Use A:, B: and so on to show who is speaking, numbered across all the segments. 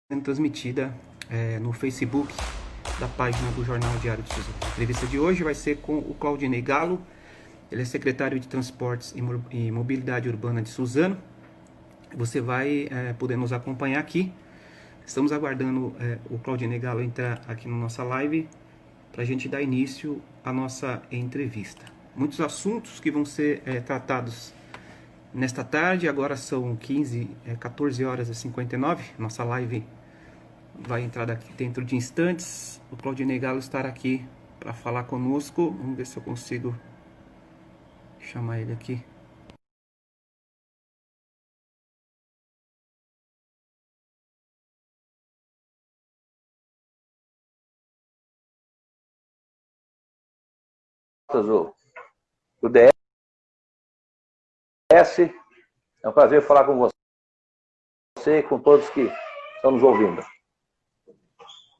A: sendo transmitida no Facebook da página do Jornal Diário de Suzano. A entrevista de hoje vai ser com o Claudinei Galo, ele é secretário de Transportes e Mobilidade Urbana de Suzano. Você vai poder nos acompanhar aqui. Estamos aguardando o Claudinei Galo entrar aqui na nossa live para a gente dar início à nossa entrevista. Muitos assuntos que vão ser tratados nesta tarde. Agora são 14 horas e 59. Nossa live vai entrar daqui dentro de instantes. O Claudinei Galo estará aqui para falar conosco. Vamos ver se eu consigo chamar ele aqui.
B: Do DS. É um prazer falar com você e com todos que estão nos ouvindo.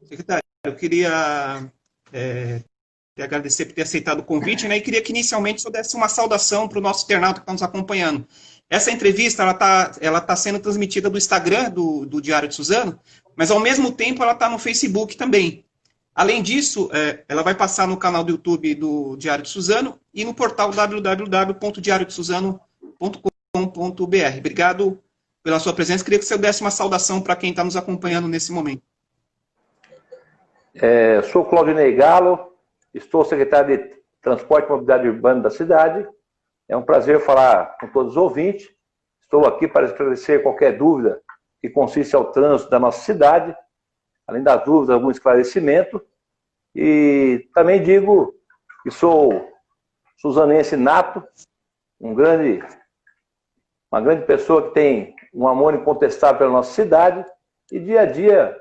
A: Secretário, eu queria te agradecer por ter aceitado o convite, né? E queria que inicialmente você desse uma saudação para o nosso internauta que está nos acompanhando. Essa entrevista ela tá sendo transmitida do Instagram do Diário de Suzano, mas ao mesmo tempo ela está no Facebook também. Além disso, ela vai passar no canal do YouTube do Diário de Suzano e no portal www.diariodesuzano.com.br. Obrigado pela sua presença. Queria que você desse uma saudação para quem está nos acompanhando nesse momento.
B: Sou Claudinei Galo, estou secretário de Transporte e Mobilidade Urbana da cidade. É um prazer falar com todos os ouvintes. Estou aqui para esclarecer qualquer dúvida que consiste ao trânsito da nossa cidade. Além das dúvidas, algum esclarecimento. E também digo que sou suzanense nato, uma grande pessoa que tem um amor incontestável pela nossa cidade e dia a dia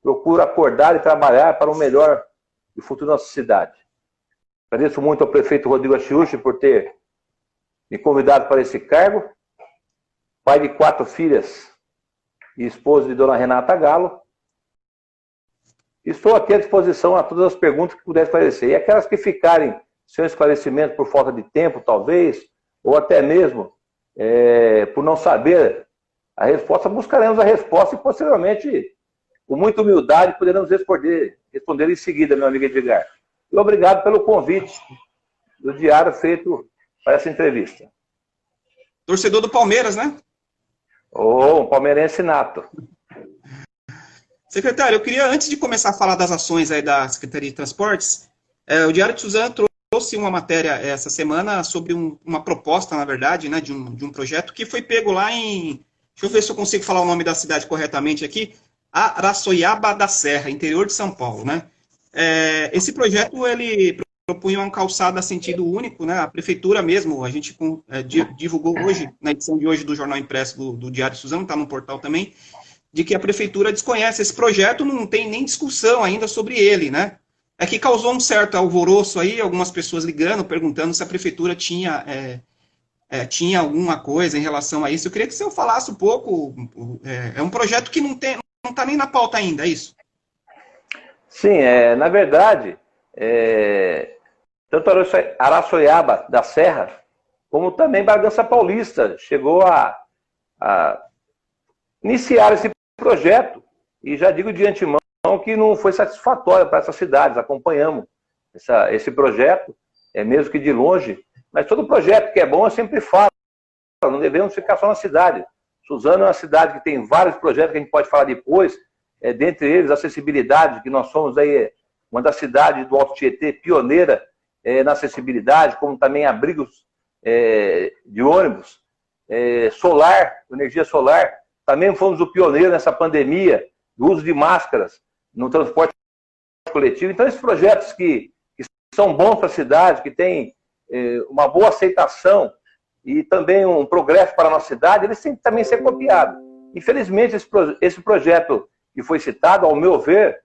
B: procuro acordar e trabalhar para o melhor do futuro da nossa cidade. Agradeço muito ao prefeito Rodrigo Achiuchi por ter me convidado para esse cargo, pai de 4 filhas e esposo de dona Renata Galo. Estou aqui à disposição a todas as perguntas que puder esclarecer. E aquelas que ficarem sem esclarecimento por falta de tempo, talvez, ou até mesmo por não saber a resposta, buscaremos a resposta e, posteriormente, com muita humildade, poderemos responder em seguida, meu amigo Edgar. E obrigado pelo convite do Diário feito para essa entrevista.
A: Torcedor do Palmeiras, né?
B: Um palmeirense nato.
A: Secretário, eu queria, antes de começar a falar das ações aí da Secretaria de Transportes, o Diário de Suzano trouxe uma matéria essa semana sobre uma proposta, na verdade, né, de um projeto que foi pego lá em... Deixa eu ver se eu consigo falar o nome da cidade corretamente aqui. Araçoiaba da Serra, interior de São Paulo, né? Esse projeto, ele propunha uma calçada a sentido único, né? A prefeitura mesmo, a gente divulgou hoje, na edição de hoje do Jornal Impresso do Diário de Suzano, está no portal também, de que a prefeitura desconhece esse projeto, não tem nem discussão ainda sobre ele, né? É que causou um certo alvoroço aí, algumas pessoas ligando, perguntando se a prefeitura tinha alguma coisa em relação a isso. Eu queria que você falasse um pouco, é um projeto que não está nem na pauta ainda, é isso?
B: Sim, na verdade, tanto Araçoiaba da Serra, como também Bragança Paulista, chegou a iniciar esse projeto, e já digo de antemão que não foi satisfatório para essas cidades. Acompanhamos esse projeto, mesmo que de longe, mas todo projeto que é bom eu sempre falo, não devemos ficar só na cidade. Suzano é uma cidade que tem vários projetos que a gente pode falar depois, dentre eles a acessibilidade, que nós somos aí uma das cidades do Alto Tietê pioneira na acessibilidade, como também abrigos de ônibus, solar, energia solar. Também fomos o pioneiro nessa pandemia do uso de máscaras no transporte coletivo. Então, esses projetos que são bons para a cidade, que têm uma boa aceitação e também um progresso para a nossa cidade, eles têm que também ser copiados. Infelizmente, esse projeto que foi citado, ao meu ver,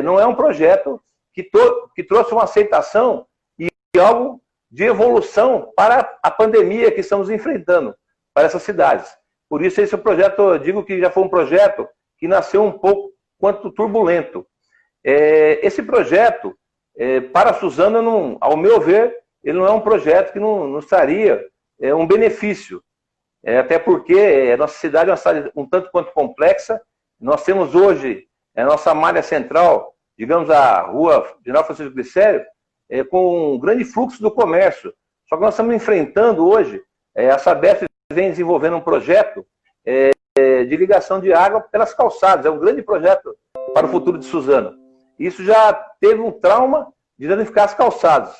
B: não é um projeto que trouxe uma aceitação e algo de evolução para a pandemia que estamos enfrentando para essas cidades. Por isso, esse projeto, eu digo que já foi um projeto que nasceu um pouco quanto turbulento. Esse projeto, para Suzano, ao meu ver, ele não é um projeto que nos traria um benefício. Até porque a nossa cidade é uma cidade um tanto quanto complexa Nós temos hoje a nossa malha central, digamos a rua General Francisco Glicério, com um grande fluxo do comércio. Só que nós estamos enfrentando hoje, a Sabesp vem desenvolvendo um projeto de ligação de água pelas calçadas. É um grande projeto para o futuro de Suzano. Isso já teve um trauma de danificar as calçadas.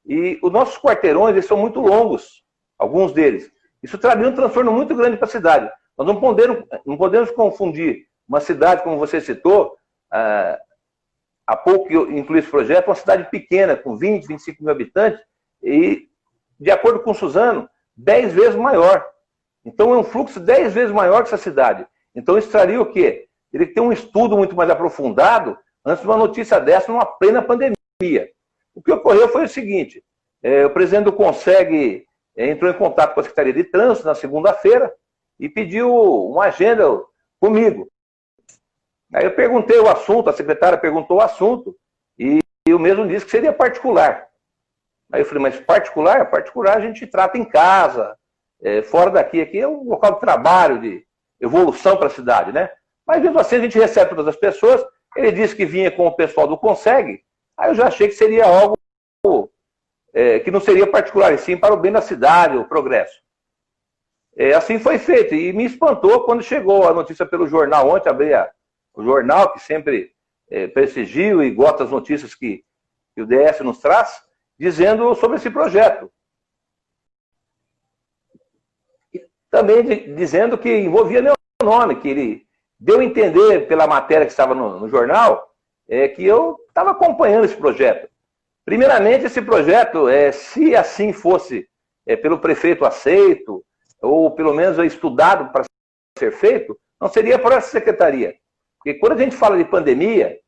B: E os nossos quarteirões, eles são muito longos, alguns deles. Isso traria um transtorno muito grande para a cidade. Nós não podemos confundir uma cidade, como você citou, há pouco que eu incluí esse projeto, uma cidade pequena, com 20, 25 mil habitantes, e, de acordo com o Suzano, 10 vezes maior. Então é um fluxo 10 vezes maior que essa cidade. Então isso traria o quê? Teria que ter um estudo muito mais aprofundado antes de uma notícia dessa numa plena pandemia. O que ocorreu foi o seguinte, o presidente do Conseg entrou em contato com a Secretaria de Trânsito na segunda-feira e pediu uma agenda comigo. Aí eu perguntei o assunto, a secretária perguntou o assunto, e eu mesmo disse que seria particular. Aí eu falei, mas particular? Particular a gente trata em casa, fora daqui. Aqui é um local de trabalho, de evolução para a cidade, né? Mas mesmo assim a gente recebe todas as pessoas. Ele disse que vinha com o pessoal do Conseg, aí eu já achei que seria algo que não seria particular, e sim para o bem da cidade, o progresso. Assim foi feito, e me espantou quando chegou a notícia pelo jornal ontem, abri o jornal, que sempre prestigio e gosta das notícias que o DS nos traz, dizendo sobre esse projeto. E também dizendo que envolvia meu nome, que ele deu a entender pela matéria que estava no jornal, que eu estava acompanhando esse projeto. Primeiramente, esse projeto, se assim fosse pelo prefeito aceito, ou pelo menos estudado para ser feito, não seria por essa secretaria. Porque quando a gente fala de pandemia,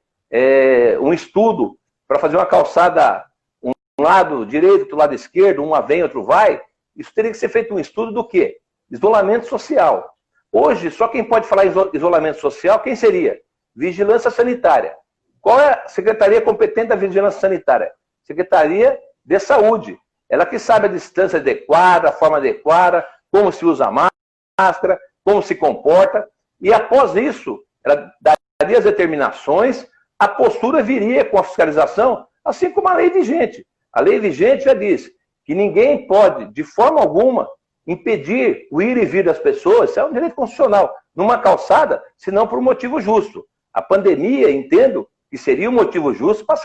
B: um estudo para fazer uma calçada, um lado direito, outro lado esquerdo, uma vem, outro vai, isso teria que ser feito um estudo do quê? Isolamento social. Hoje, só quem pode falar em isolamento social, quem seria? Vigilância Sanitária. Qual é a secretaria competente da Vigilância Sanitária? Secretaria de Saúde. Ela que sabe a distância adequada, a forma adequada, como se usa a máscara, como se comporta. E após isso, ela daria as determinações, a postura viria com a fiscalização, assim como a lei vigente. A lei vigente já diz que ninguém pode, de forma alguma, impedir o ir e vir das pessoas, isso é um direito constitucional, numa calçada, senão por um motivo justo. A pandemia, entendo, que seria um motivo justo para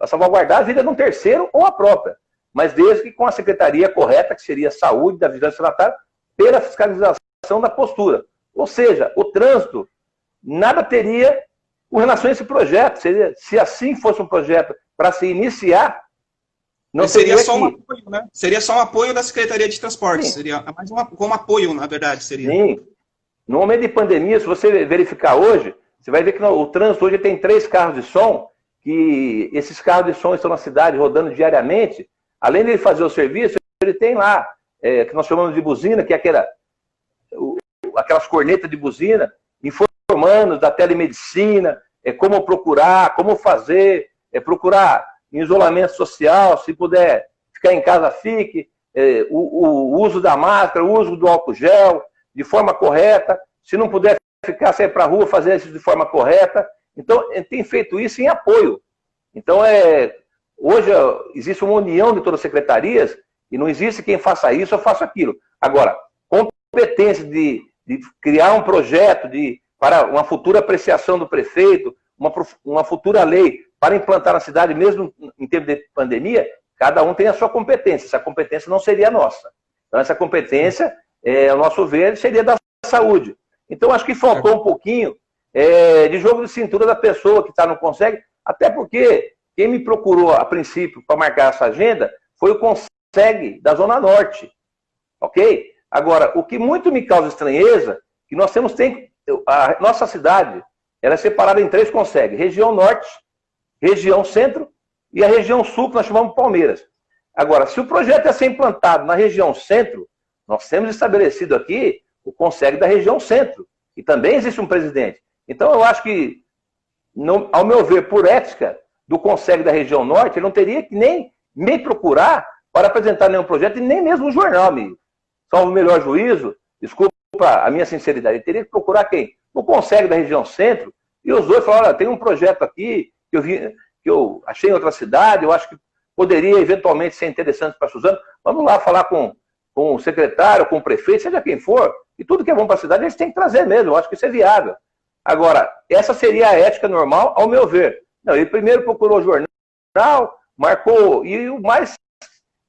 B: salvaguardar a vida de um terceiro ou a própria. Mas desde que com a secretaria correta, que seria a saúde, da vigilância sanitária, pela fiscalização da postura. Ou seja, o trânsito nada teria com relação a esse projeto. Se assim fosse um projeto para se iniciar, não
A: seria só um apoio, né? Seria só um apoio da Secretaria de Transportes. Sim. Seria mais como apoio, na verdade, seria.
B: Sim. No momento de pandemia, se você verificar hoje, você vai ver que o trânsito hoje tem 3 carros de som, que esses carros de som estão na cidade rodando diariamente. Além de ele fazer o serviço, ele tem lá, que nós chamamos de buzina, que é aquelas cornetas de buzina, informando da telemedicina, como procurar, como fazer, procurar em isolamento social, se puder ficar em casa, fique, o uso da máscara, o uso do álcool gel, de forma correta, se não puder ficar, sair para a rua, fazer isso de forma correta. Então, tem feito isso em apoio. Então, hoje existe uma união de todas as secretarias e não existe quem faça isso ou faça aquilo. Agora, competência de criar um projeto para uma futura apreciação do prefeito, uma futura lei para implantar na cidade, mesmo em tempo de pandemia, cada um tem a sua competência. Essa competência não seria nossa. Então, essa competência, ao nosso ver, seria da saúde. Então, acho que faltou um pouquinho de jogo de cintura da pessoa que está no Conseg, até porque quem me procurou, a princípio, para marcar essa agenda, foi o Conseg da Zona Norte. Ok? Agora, o que muito me causa estranheza, que nós a nossa cidade, ela é separada em 3 Conseg: região Norte, região Centro e a região Sul, que nós chamamos de Palmeiras. Agora, se o projeto é ser implantado na região Centro, nós temos estabelecido aqui o Conseg da região Centro, e também existe um presidente. Então, eu acho que, ao meu ver, por ética do Conseg da região Norte, ele não teria que nem me procurar para apresentar nenhum projeto, e nem mesmo um jornal, salvo o melhor juízo, desculpa a minha sinceridade, ele teria que procurar quem? Não consegue da região centro, e os dois falaram, olha, tem um projeto aqui que eu achei em outra cidade, eu acho que poderia eventualmente ser interessante para Suzano, vamos lá falar com o secretário, com o prefeito, seja quem for, e tudo que é bom para a cidade, eles têm que trazer mesmo, eu acho que isso é viável. Agora, essa seria a ética normal, ao meu ver. Não, ele primeiro procurou o jornal, marcou, e o mais,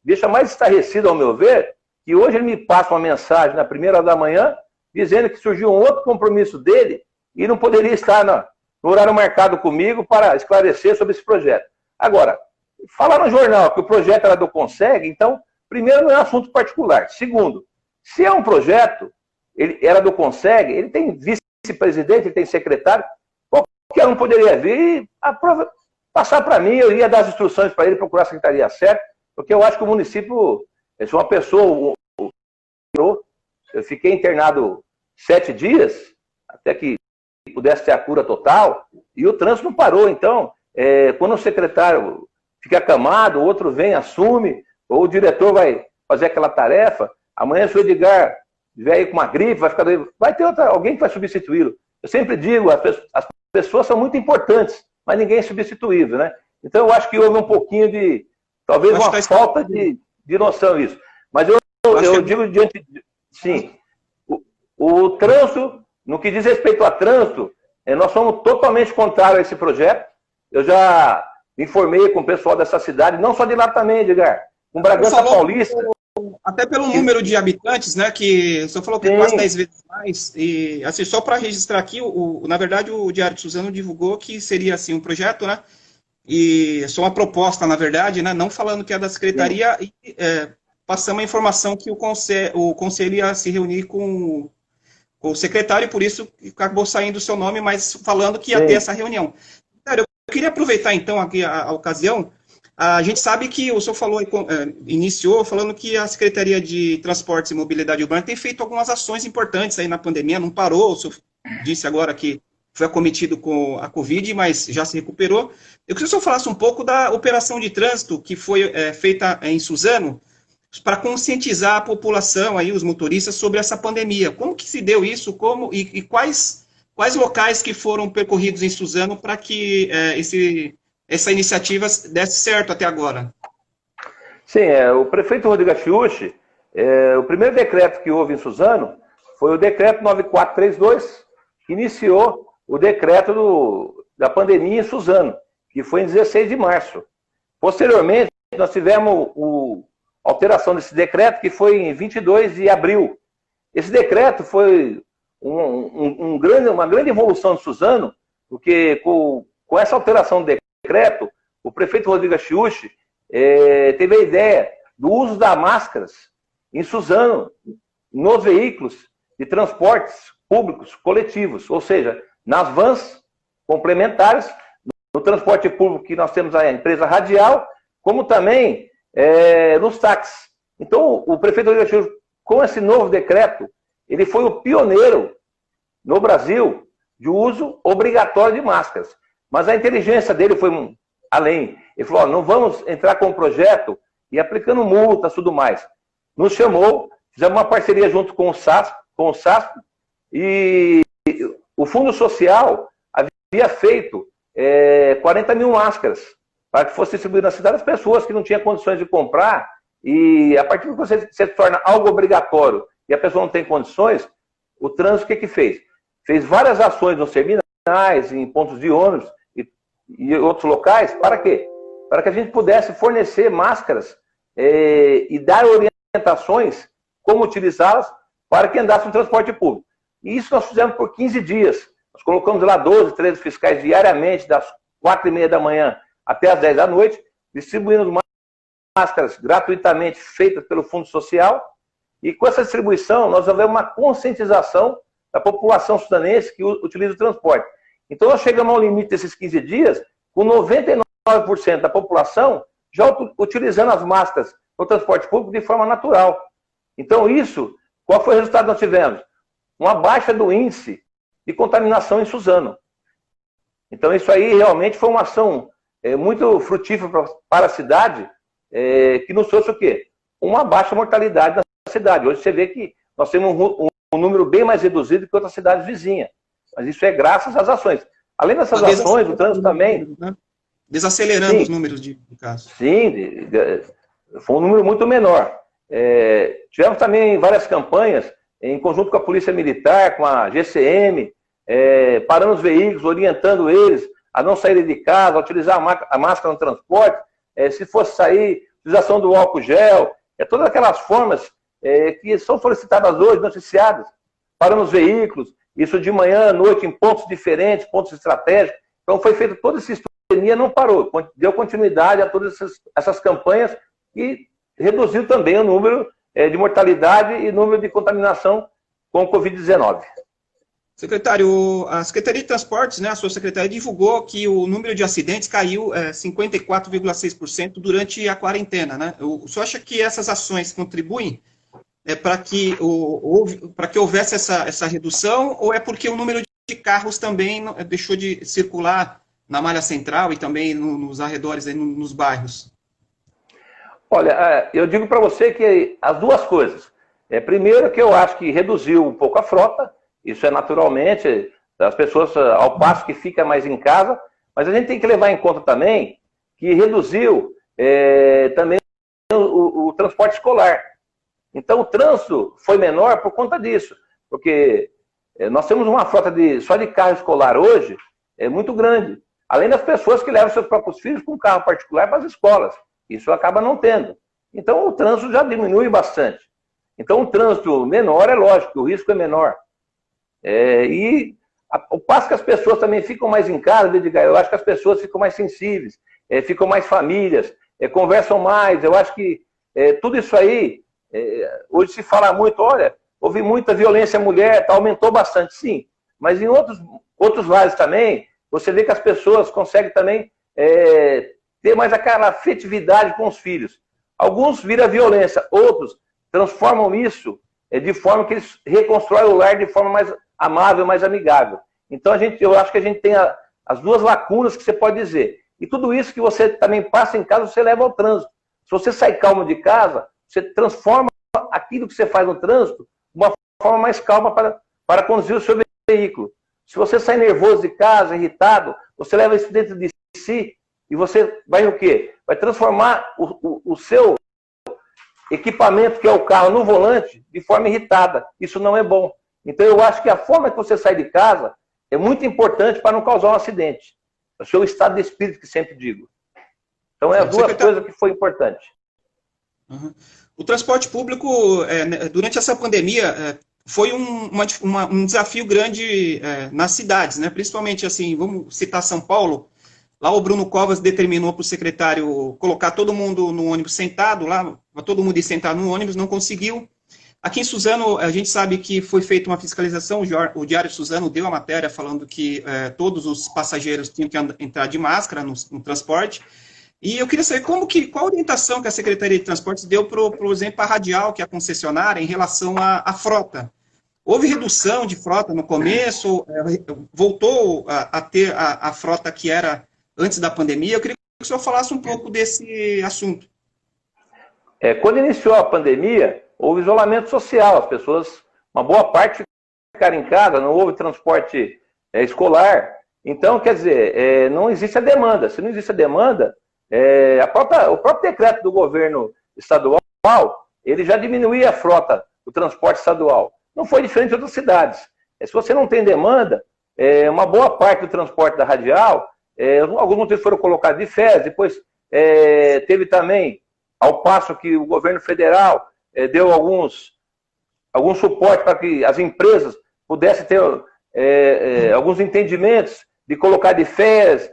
B: deixa mais estarrecido, ao meu ver, que hoje ele me passa uma mensagem na 1ª da manhã, dizendo que surgiu um outro compromisso dele, e não poderia estar no horário marcado comigo para esclarecer sobre esse projeto. Agora, falar no jornal que o projeto era do Conseg, então, primeiro, não é assunto particular. Segundo, se é um projeto, ele era do Conseg, ele tem vice-presidente, ele tem secretário, qualquer um poderia vir e passar para mim, eu ia dar as instruções para ele procurar a secretaria certa, porque eu acho que o município, se uma pessoa, eu fiquei internado 7 dias, até que pudesse ter a cura total, e o trânsito não parou. Então, quando o secretário fica acamado, o outro vem, assume, ou o diretor vai fazer aquela tarefa, amanhã se o Edgar vier aí com uma gripe, vai ter alguém que vai substituí-lo. Eu sempre digo, as pessoas são muito importantes, mas ninguém é substituível, né? Então eu acho que houve um pouquinho de, talvez uma falta de noção isso. Mas eu digo diante sim, o trânsito, no que diz respeito a trânsito, nós somos totalmente contrários a esse projeto. Eu já me informei com o pessoal dessa cidade, não só de lá também, Edgar, com Bragança Paulista.
A: Até pelo número de habitantes, né, que o senhor falou que é quase 10 vezes mais, e assim, só para registrar aqui, na verdade o Diário de Suzano divulgou que seria assim um projeto, né, e só uma proposta, na verdade, né, não falando que é da secretaria, e passamos a informação que o conselho ia se reunir com o secretário, por isso acabou saindo o seu nome, mas falando que ia ter essa reunião. Eu queria aproveitar então aqui a ocasião. A gente sabe que o senhor falou, iniciou falando que a Secretaria de Transportes e Mobilidade Urbana tem feito algumas ações importantes aí na pandemia, não parou, o senhor disse agora que foi acometido com a Covid, mas já se recuperou. Eu queria que o senhor falasse um pouco da operação de trânsito que foi feita em Suzano para conscientizar a população, aí, os motoristas, sobre essa pandemia. Como que se deu isso? E quais locais que foram percorridos em Suzano para que essa iniciativa desse certo até agora?
B: Sim, o prefeito Rodrigo Achiuchi, o primeiro decreto que houve em Suzano foi o decreto 9432, que iniciou o decreto da pandemia em Suzano, que foi em 16 de março. Posteriormente, nós tivemos a alteração desse decreto, que foi em 22 de abril. Esse decreto foi uma grande evolução de Suzano, porque com essa alteração do decreto, o prefeito Rodrigo Achiuchi teve a ideia do uso das máscaras em Suzano, nos veículos de transportes públicos coletivos, ou seja, nas vans complementares, no transporte público que nós temos a empresa Radial, como também nos táxis. Então, o prefeito Rodrigo Achiuchi, com esse novo decreto, ele foi o pioneiro no Brasil de uso obrigatório de máscaras. Mas a inteligência dele foi além. Ele falou, não vamos entrar com um projeto e aplicando multas e tudo mais. Nos chamou, fizemos uma parceria junto com o SASP, e o Fundo Social havia feito 40 mil máscaras para que fosse distribuído na cidade às pessoas que não tinham condições de comprar, e a partir do que você torna algo obrigatório e a pessoa não tem condições, o trânsito o que fez? Fez várias ações nos terminais, em pontos de ônibus e outros locais, para quê? Para que a gente pudesse fornecer máscaras e dar orientações como utilizá-las para que andasse no transporte público. E isso nós fizemos por 15 dias. Nós colocamos lá 12, 13 fiscais diariamente, das 4h30 da manhã até as 10 da noite, distribuindo máscaras gratuitamente feitas pelo Fundo Social. E com essa distribuição, nós tivemos uma conscientização da população sudanense que utiliza o transporte. Então, nós chegamos ao limite desses 15 dias, com 99% da população já utilizando as máscaras no transporte público de forma natural. Então, qual foi o resultado que nós tivemos? Uma baixa do índice de contaminação em Suzano. Então, isso aí realmente foi uma ação muito frutífera para a cidade, que nos trouxe o quê? Uma baixa mortalidade na cidade. Hoje você vê que nós temos um um número bem mais reduzido que outras cidades vizinhas. Mas isso é graças às ações. Além dessas ações, o trânsito também...
A: Desacelerando
B: sim,
A: os números de casos.
B: Sim, foi um número muito menor. Tivemos também várias campanhas, em conjunto com a Polícia Militar, com a GCM, parando os veículos, orientando eles a não saírem de casa, a utilizar a máscara no transporte, se fosse sair, utilização do álcool gel, todas aquelas formas que são solicitadas hoje, noticiadas, parando os veículos, isso de manhã, à noite, em pontos diferentes, pontos estratégicos. Então foi feito todo esse estudo, a pandemia não parou, deu continuidade a todas essas campanhas e reduziu também o número de mortalidade e número de contaminação com o Covid-19.
A: Secretário, a Secretaria de Transportes, né, a sua secretaria, divulgou que o número de acidentes caiu 54,6% durante a quarentena, né? O senhor acha que essas ações contribuem para que houvesse essa redução, ou é porque o número de carros também deixou de circular na malha central e também nos arredores, aí, nos bairros?
B: Olha, eu digo para você que as duas coisas. Primeiro que eu acho que reduziu um pouco a frota, isso é naturalmente, as pessoas, ao passo que fica mais em casa, mas a gente tem que levar em conta também que reduziu também o transporte escolar. Então o trânsito foi menor por conta disso, porque nós temos uma frota só de carro escolar hoje muito grande, além das pessoas que levam seus próprios filhos com carro particular para as escolas. Isso acaba não tendo. Então o trânsito já diminui bastante. Então o trânsito menor é lógico, o risco é menor. O passo que as pessoas também ficam mais em casa, Edgar, eu acho que as pessoas ficam mais sensíveis, ficam mais famílias, conversam mais. Eu acho que tudo isso aí, hoje se fala muito, olha, houve muita violência à mulher, aumentou bastante, sim. Mas em outros lares também, você vê que as pessoas conseguem também ter mais aquela afetividade com os filhos. Alguns viram violência, outros transformam isso de forma que eles reconstroem o lar de forma mais amável, mais amigável. Então eu acho que a gente tem as duas lacunas que você pode dizer. E tudo isso que você também passa em casa, você leva ao trânsito. Se você sai calmo de casa, você transforma aquilo que você faz no trânsito de uma forma mais calma para conduzir o seu veículo. Se você sai nervoso de casa, irritado, você leva isso dentro de si e você vai o quê? Vai transformar o seu equipamento, que é o carro, no volante, de forma irritada. Isso não é bom. Então eu acho que a forma que você sai de casa é muito importante para não causar um acidente. É o seu estado de espírito, que sempre digo. Então as duas coisas que foi importante.
A: Uhum. O transporte público, durante essa pandemia, foi um desafio grande nas cidades, né? Principalmente, assim, vamos citar São Paulo. Lá o Bruno Covas determinou para o secretário colocar todo mundo no ônibus sentado, lá, todo mundo ir sentado no ônibus, não conseguiu. Aqui em Suzano, a gente sabe que foi feita uma fiscalização, o Diário Suzano deu a matéria falando que todos os passageiros tinham que entrar de máscara no transporte. E eu queria saber qual a orientação que a Secretaria de Transportes deu, por exemplo, a Radial, que é a concessionária, em relação à frota. Houve redução de frota no começo, voltou a ter a frota que era antes da pandemia. Eu queria que o senhor falasse um pouco desse assunto.
B: Quando iniciou a pandemia, houve isolamento social, as pessoas, uma boa parte ficaram em casa, não houve transporte escolar. Então, quer dizer, não existe a demanda. Se não existe a demanda, o próprio decreto do governo estadual, ele já diminuía a frota do transporte estadual. Não foi diferente de outras cidades. Se você não tem demanda, uma boa parte do transporte da Radial, alguns motivos foram colocados de férias, depois teve também, ao passo que o governo federal deu alguns suporte para que as empresas pudessem ter alguns entendimentos de colocar de férias,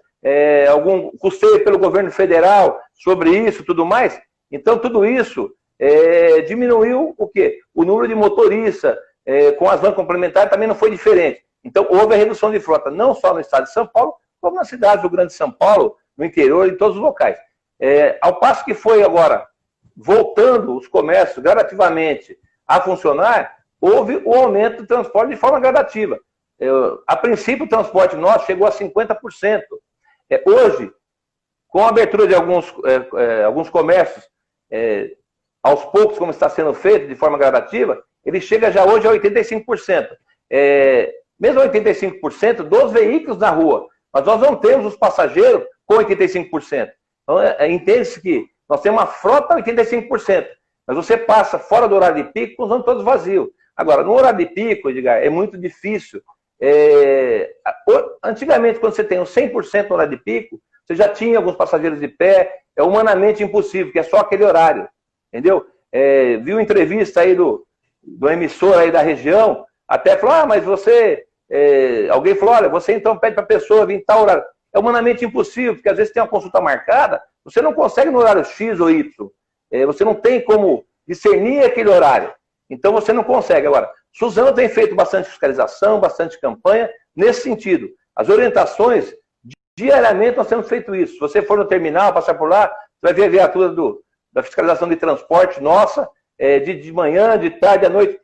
B: algum custeio pelo governo federal sobre isso, tudo mais. Então, tudo isso diminuiu o quê? O número de motoristas com as vans complementares também não foi diferente. Então, houve a redução de frota, não só no estado de São Paulo, como nas cidades do Grande São Paulo, no interior, em todos os locais. Ao passo que foi agora, voltando os comércios gradativamente a funcionar, houve o aumento do transporte de forma gradativa. A princípio, o transporte nosso chegou a 50%. Hoje, com a abertura de alguns comércios, aos poucos, como está sendo feito, de forma gradativa, ele chega já hoje a 85%. Mesmo 85% dos veículos na rua, mas nós não temos os passageiros com 85%. Então, entende-se que nós temos uma frota 85%, mas você passa fora do horário de pico com os ônibus todos vazios. Agora, no horário de pico, Edgar, é muito difícil. Antigamente, quando você tem um 100% no horário de pico, você já tinha alguns passageiros de pé, é humanamente impossível, que é só aquele horário, entendeu? Vi uma entrevista aí do emissor aí da região, até falou, mas você... alguém falou, olha, você então pede para a pessoa vir em tal horário. É humanamente impossível, porque às vezes tem uma consulta marcada, você não consegue no horário X ou Y. Você não tem como discernir aquele horário. Então você não consegue. Agora, Suzano tem feito bastante fiscalização, bastante campanha nesse sentido. As orientações, diariamente nós temos feito isso. Se você for no terminal, passar por lá, você vai ver a viatura da fiscalização de transporte nossa, de manhã, de tarde, à noite.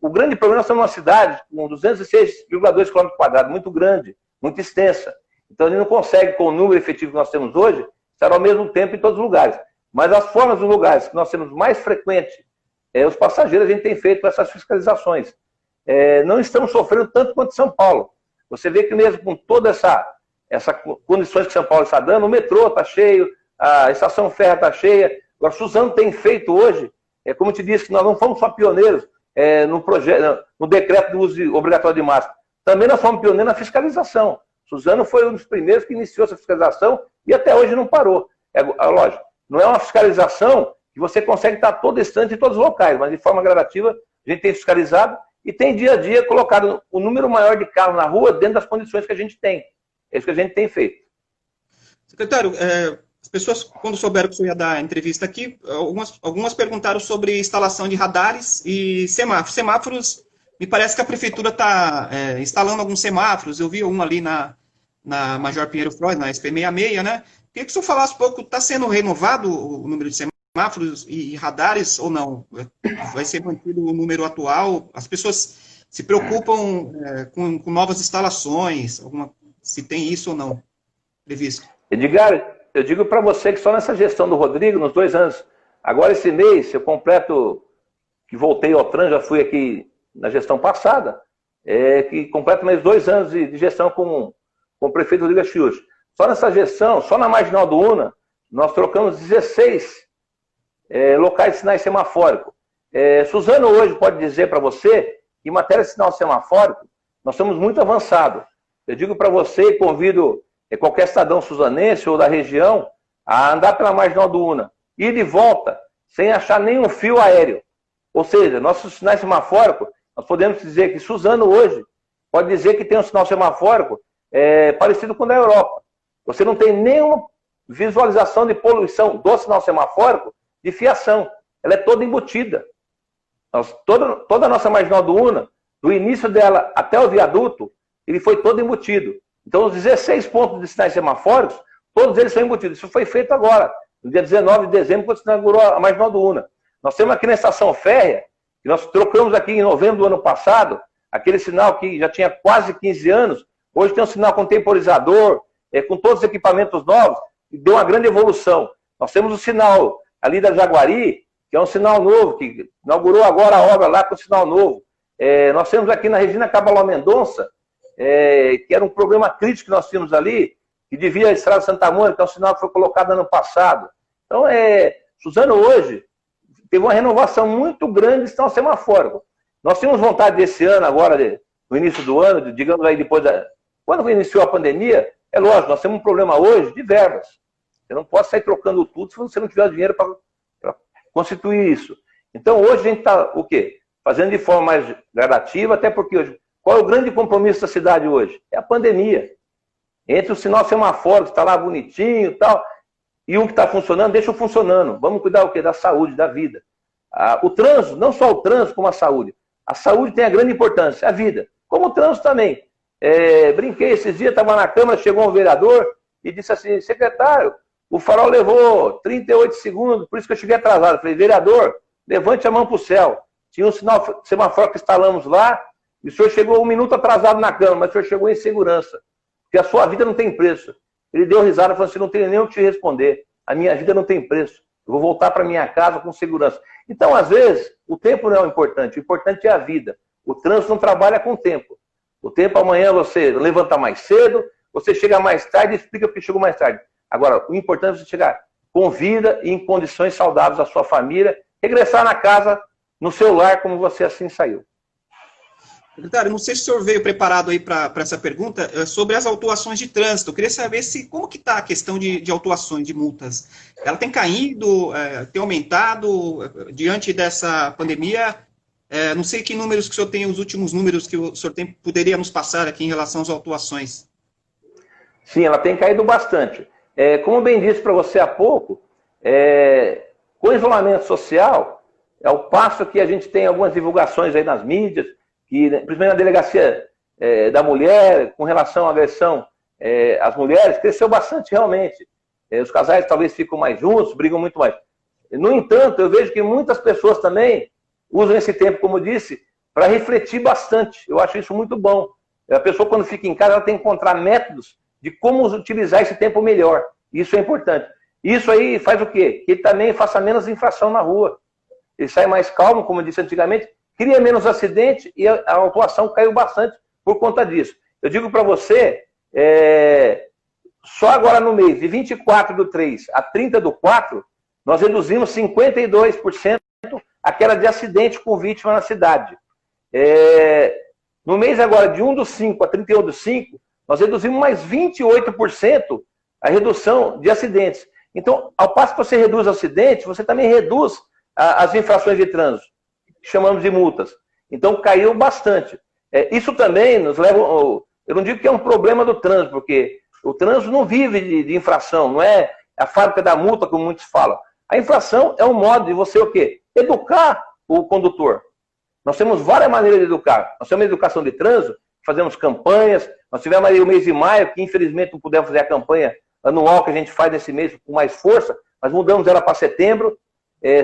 B: O grande problema, nós estamos numa cidade com 206,2 km², muito grande, muito extensa. Então, ele não consegue, com o número efetivo que nós temos hoje, estar ao mesmo tempo em todos os lugares. Mas as formas dos lugares que nós temos mais frequente, os passageiros, a gente tem feito com essas fiscalizações. Não estamos sofrendo tanto quanto São Paulo. Você vê que mesmo com toda essa condições que São Paulo está dando, o metrô está cheio, a estação ferra está cheia. Agora, Suzano tem feito hoje, como eu te disse, que nós não fomos só pioneiros no decreto do uso obrigatório de máscara. Também nós fomos pioneiros na fiscalização. Suzano foi um dos primeiros que iniciou essa fiscalização e até hoje não parou. Lógico, não é uma fiscalização que você consegue estar todo instante em todos os locais, mas de forma gradativa a gente tem fiscalizado e tem dia a dia colocado o número maior de carros na rua dentro das condições que a gente tem. É isso que a gente tem feito.
A: Secretário, as pessoas, quando souberam que o senhor ia dar a entrevista aqui, algumas perguntaram sobre instalação de radares e semáforos. Semáforos, me parece que a prefeitura está instalando alguns semáforos. Eu vi um ali na Major Pinheiro Freud, na SP66, né? Queria que o senhor falasse um pouco, está sendo renovado o número de semáforos e radares ou não? Vai ser mantido o número atual? As pessoas se preocupam com novas instalações, se tem isso ou não previsto?
B: Edgar, eu digo para você que só nessa gestão do Rodrigo, nos 2 anos, agora esse mês, eu completo, que voltei ao TRAN, já fui aqui na gestão passada, que completo mais 2 anos de gestão com o prefeito Rodrigo Achiuchi. Só nessa gestão, só na Marginal do Una, nós trocamos 16 locais de sinais semafóricos. Suzano hoje pode dizer para você que em matéria de sinal semafórico, nós estamos muito avançados. Eu digo para você e convido qualquer cidadão suzanense ou da região a andar pela Marginal do Una, ir de volta, sem achar nenhum fio aéreo. Ou seja, nossos sinais semafóricos, nós podemos dizer que Suzano hoje pode dizer que tem um sinal semafórico parecido com o da Europa. Você não tem nenhuma visualização de poluição do sinal semafórico de fiação. Ela é toda embutida. Toda a nossa Marginal do Una, do início dela até o viaduto, ele foi todo embutido. Então, os 16 pontos de sinais semafóricos, todos eles são embutidos. Isso foi feito agora, no dia 19 de dezembro, quando se inaugurou a Marginal do Una. Nós temos aqui na estação férrea, que nós trocamos aqui em novembro do ano passado, aquele sinal que já tinha quase 15 anos, hoje tem um sinal contemporizador, com todos os equipamentos novos, e deu uma grande evolução. Nós temos o sinal ali da Jaguari, que é um sinal novo, que inaugurou agora a obra lá com o sinal novo. Nós temos aqui na Regina Caballo Mendonça, que era um problema crítico que nós tínhamos ali, que devia a Estrada Santa Mônica, que é um sinal que foi colocado ano passado. Então, Suzano hoje teve uma renovação muito grande de sinal semafórico. Nós temos vontade desse ano, agora, no início do ano, digamos aí depois quando iniciou a pandemia, é lógico, nós temos um problema hoje de verbas. Você não pode sair trocando tudo se você não tiver dinheiro para constituir isso. Então, hoje a gente está, o quê? Fazendo de forma mais gradativa, até porque hoje, qual é o grande compromisso da cidade hoje? É a pandemia. Entre o sinal semafórico, que está lá bonitinho e tal, e um que está funcionando, deixa funcionando. Vamos cuidar o quê? Da saúde, da vida. O trânsito, não só o trânsito, como a saúde. A saúde tem a grande importância, a vida. Como o trânsito também. Brinquei esses dias, estava na Câmara, chegou um vereador e disse assim, secretário, o farol levou 38 segundos, por isso que eu cheguei atrasado. Eu falei, vereador, levante a mão para o céu. Tinha um sinal semafórico que instalamos lá, e o senhor chegou 1 minuto atrasado na Câmara, mas o senhor chegou em segurança. Porque a sua vida não tem preço. Ele deu risada e falou assim, não tenho nem o que te responder. A minha vida não tem preço. eu vou voltar para minha casa com segurança. Então, às vezes, o tempo não é o importante é a vida. O trânsito não trabalha com o tempo. O tempo, amanhã você levanta mais cedo, você chega mais tarde e explica porque chegou mais tarde. Agora, o importante é você chegar com vida e em condições saudáveis à sua família, regressar na casa, no seu lar, como você assim saiu.
A: Secretário, não sei se o senhor veio preparado aí para essa pergunta sobre as autuações de trânsito. Eu queria saber como que está a questão de autuações, de multas. Ela tem caído, tem aumentado diante dessa pandemia? Não sei que números que o senhor tem, os últimos números que o senhor poderia nos passar aqui em relação às autuações.
B: Sim, ela tem caído bastante. Como bem disse para você há pouco, com o isolamento social, ao passo que a gente tem algumas divulgações aí nas mídias, que, principalmente na delegacia da mulher, com relação à agressão às mulheres, cresceu bastante realmente. Os casais talvez ficam mais juntos, brigam muito mais. No entanto, eu vejo que muitas pessoas também usam esse tempo, como eu disse, para refletir bastante. Eu acho isso muito bom. A pessoa, quando fica em casa, ela tem que encontrar métodos de como utilizar esse tempo melhor. Isso é importante. Isso aí faz o quê? Que ele também faça menos infração na rua. Ele sai mais calmo, como eu disse antigamente, cria menos acidente e a autuação caiu bastante por conta disso. Eu digo para você, só agora no mês de 24/3 a 30/4, nós reduzimos 52% a queda de acidente com vítima na cidade. No mês agora de 1/5 a 31/5, nós reduzimos mais 28% a redução de acidentes. Então, ao passo que você reduz acidentes, você também reduz as infrações de trânsito, que chamamos de multas. Então, caiu bastante. Isso também nos leva... Eu não digo que é um problema do trânsito, porque o trânsito não vive de infração, não é a fábrica da multa, como muitos falam. A infração é um modo de você o quê? Educar o condutor. Nós temos várias maneiras de educar. Nós temos a educação de trânsito, fazemos campanhas. Nós tivemos aí o mês de maio, que infelizmente não pudemos fazer a campanha anual que a gente faz nesse mês com mais força, mas mudamos ela para setembro.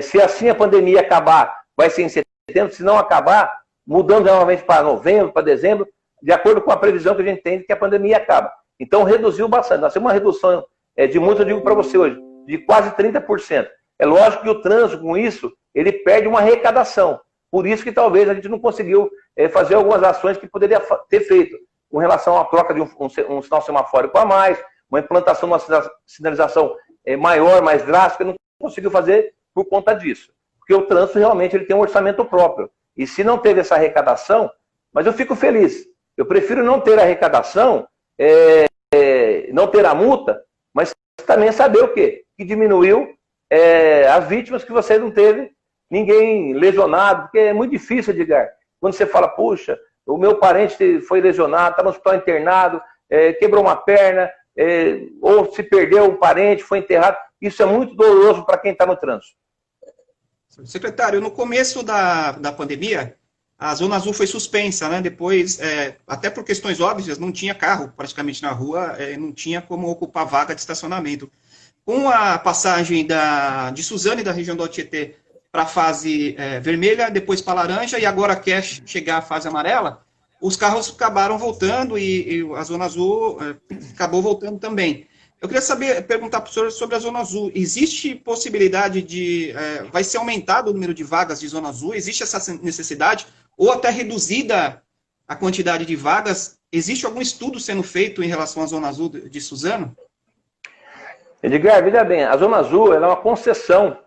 B: Se assim a pandemia acabar, vai ser em setembro. Se não acabar, mudamos novamente para novembro, para dezembro, de acordo com a previsão que a gente tem de que a pandemia acaba. Então, reduziu bastante. Nós temos uma redução de multa, eu digo para você hoje, de quase 30%. É lógico que o trânsito, com isso, ele perde uma arrecadação. Por isso que talvez a gente não conseguiu fazer algumas ações que poderia ter feito, com relação à troca de um sinal semafórico a mais, uma implantação de uma sinalização maior, mais drástica, não conseguiu fazer por conta disso. Porque o trânsito realmente ele tem um orçamento próprio. E se não teve essa arrecadação, mas eu fico feliz. Eu prefiro não ter a arrecadação, não ter a multa, mas também saber o quê? Que diminuiu as vítimas, que você não teve ninguém lesionado, porque é muito difícil, Edgar. Quando você fala, puxa, o meu parente foi lesionado, está no hospital internado, quebrou uma perna, ou se perdeu um parente, foi enterrado, isso é muito doloroso para quem está no trânsito.
A: Secretário, no começo da pandemia, a Zona Azul foi suspensa, né? Depois, até por questões óbvias, não tinha carro praticamente na rua, não tinha como ocupar vaga de estacionamento. Com a passagem de Suzano e da região do Tietê para a fase vermelha, depois para laranja, e agora quer chegar à fase amarela, os carros acabaram voltando e a Zona Azul acabou voltando também. Eu queria perguntar para o senhor sobre a Zona Azul. Existe possibilidade vai ser aumentado o número de vagas de Zona Azul? Existe essa necessidade? Ou até reduzida a quantidade de vagas? Existe algum estudo sendo feito em relação à Zona Azul de Suzano?
B: Edgar, veja bem, a Zona Azul ela é uma concessão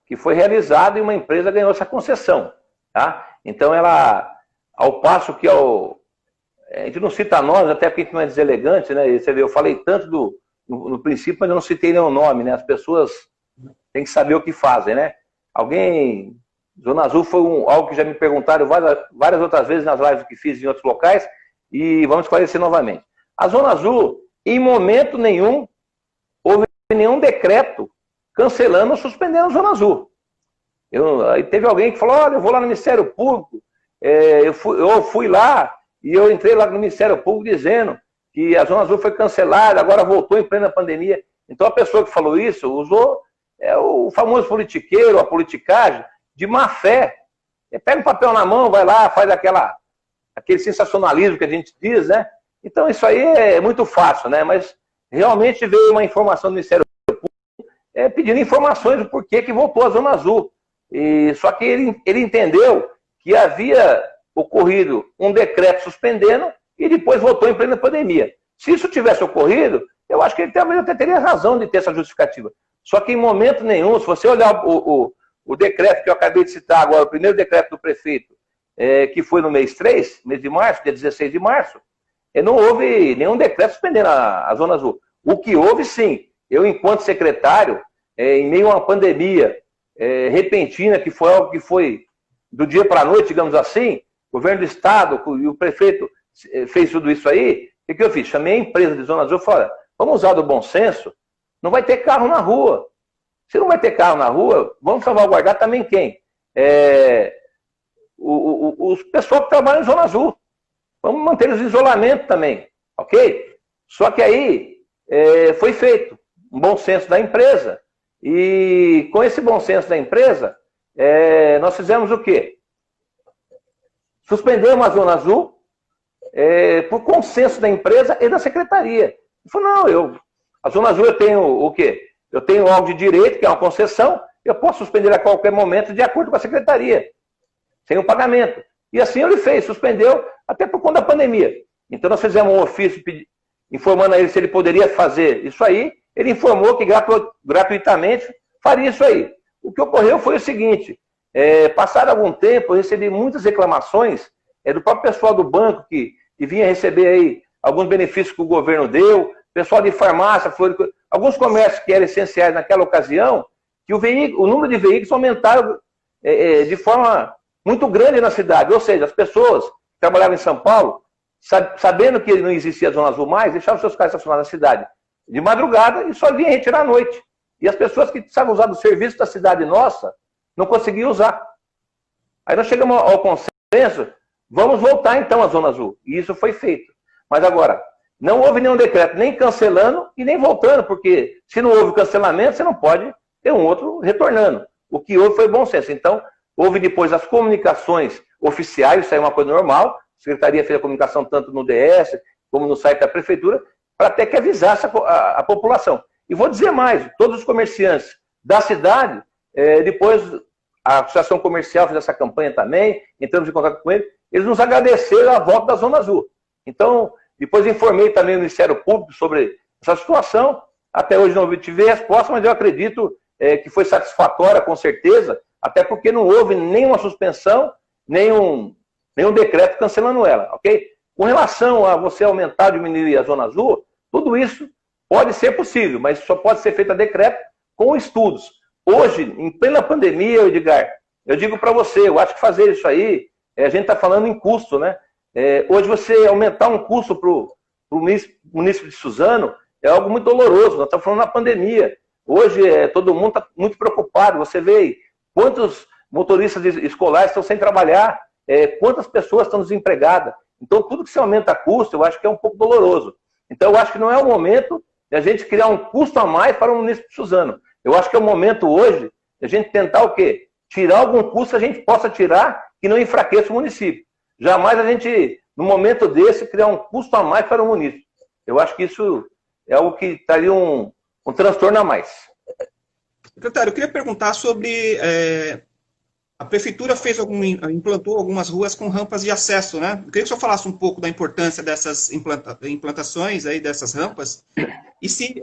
B: que foi realizada e uma empresa ganhou essa concessão. Tá? Então, ela, ao passo que a gente não cita nós, até porque a gente não é deselegante, né? Você vê, eu falei tanto no princípio, mas eu não citei nenhum nome, né? As pessoas têm que saber o que fazem, né? Zona Azul foi algo que já me perguntaram várias outras vezes nas lives que fiz em outros locais, e vamos esclarecer novamente. A Zona Azul, em momento nenhum, houve nenhum decreto cancelando ou suspendendo a Zona Azul. Aí teve alguém que falou, olha, eu vou lá no Ministério Público, eu fui lá e eu entrei lá no Ministério Público dizendo que a Zona Azul foi cancelada, agora voltou em plena pandemia. Então a pessoa que falou isso usou o famoso politiqueiro, a politicagem, de má fé. Pega um papel na mão, vai lá, faz aquele sensacionalismo que a gente diz, né? Então isso aí é muito fácil, né? Mas realmente veio uma informação do Ministério Público pedindo informações do porquê que voltou à Zona Azul. Só que ele entendeu que havia ocorrido um decreto suspendendo e depois voltou em plena pandemia. Se isso tivesse ocorrido, eu acho que ele talvez até teria razão de ter essa justificativa. Só que em momento nenhum, se você olhar o decreto que eu acabei de citar agora, o primeiro decreto do prefeito, que foi no mês 3, mês de março, dia 16 de março, não houve nenhum decreto suspendendo a Zona Azul. O que houve, sim, eu, enquanto secretário, em meio a uma pandemia repentina, que foi algo que foi do dia para a noite, digamos assim, o governo do estado e o prefeito fez tudo isso aí, o que eu fiz? Chamei a empresa de Zona Azul e falei, vamos usar do bom senso, não vai ter carro na rua. Se não vai ter carro na rua, vamos salvaguardar também quem? Os pessoal que trabalham em Zona Azul. Vamos manter os isolamento também, ok? Só que aí foi feito um bom senso da empresa. E com esse bom senso da empresa, nós fizemos o quê? Suspendemos a Zona Azul por consenso da empresa e da secretaria. Ele falou, não, a Zona Azul eu tenho o quê? Eu tenho algo de direito, que é uma concessão, eu posso suspender a qualquer momento de acordo com a secretaria, sem o pagamento. E assim ele fez, suspendeu, até por conta da pandemia. Então nós fizemos um ofício informando a ele se ele poderia fazer isso aí. Ele informou que gratuitamente faria isso aí. O que ocorreu foi o seguinte, passado algum tempo, eu recebi muitas reclamações do próprio pessoal do banco que vinha receber aí alguns benefícios que o governo deu, pessoal de farmácia, alguns comércios que eram essenciais naquela ocasião, que o número de veículos aumentaram de forma muito grande na cidade. Ou seja, as pessoas que trabalhavam em São Paulo, sabendo que não existia Zona Azul mais, deixavam seus carros estacionados na cidade de madrugada e só vinham retirar à noite. E as pessoas que precisavam usar do serviço da cidade nossa, não conseguiam usar. Aí nós chegamos ao consenso, vamos voltar então à Zona Azul. E isso foi feito. Mas agora, não houve nenhum decreto, nem cancelando e nem voltando, porque se não houve cancelamento, você não pode ter um outro retornando. O que houve foi bom senso. Então, houve depois as comunicações oficiais, isso aí é uma coisa normal, a Secretaria fez a comunicação tanto no DS, como no site da Prefeitura, para até que avisasse a população. E vou dizer mais, todos os comerciantes da cidade, depois a Associação Comercial fez essa campanha também, entramos em contato com eles nos agradeceram a volta da Zona Azul. Então, depois informei também o Ministério Público sobre essa situação, até hoje não obtive resposta, mas eu acredito que foi satisfatória, com certeza, até porque não houve nenhuma suspensão, nenhum decreto cancelando ela, ok? Com relação a você aumentar, diminuir a Zona Azul, tudo isso pode ser possível, mas só pode ser feito a decreto com estudos. Hoje, em plena pandemia, Edgar, eu digo para você, eu acho que fazer isso aí, a gente está falando em custo, né? Hoje você aumentar um custo para o município de Suzano é algo muito doloroso, nós estamos falando na pandemia. Hoje todo mundo está muito preocupado, você vê quantos motoristas escolares estão sem trabalhar, quantas pessoas estão desempregadas. Então tudo que se aumenta custo, eu acho que é um pouco doloroso. Então eu acho que não é o momento de a gente criar um custo a mais para o município de Suzano. Eu acho que é o momento hoje de a gente tentar o quê? Tirar algum custo que a gente possa tirar que não enfraqueça o município. Jamais a gente, no momento desse, criar um custo a mais para o município. Eu acho que isso é algo que traria um transtorno a mais.
A: Secretário, eu queria perguntar sobre... a Prefeitura implantou algumas ruas com rampas de acesso, né? Eu queria que o senhor falasse um pouco da importância dessas implantações, aí, dessas rampas, e se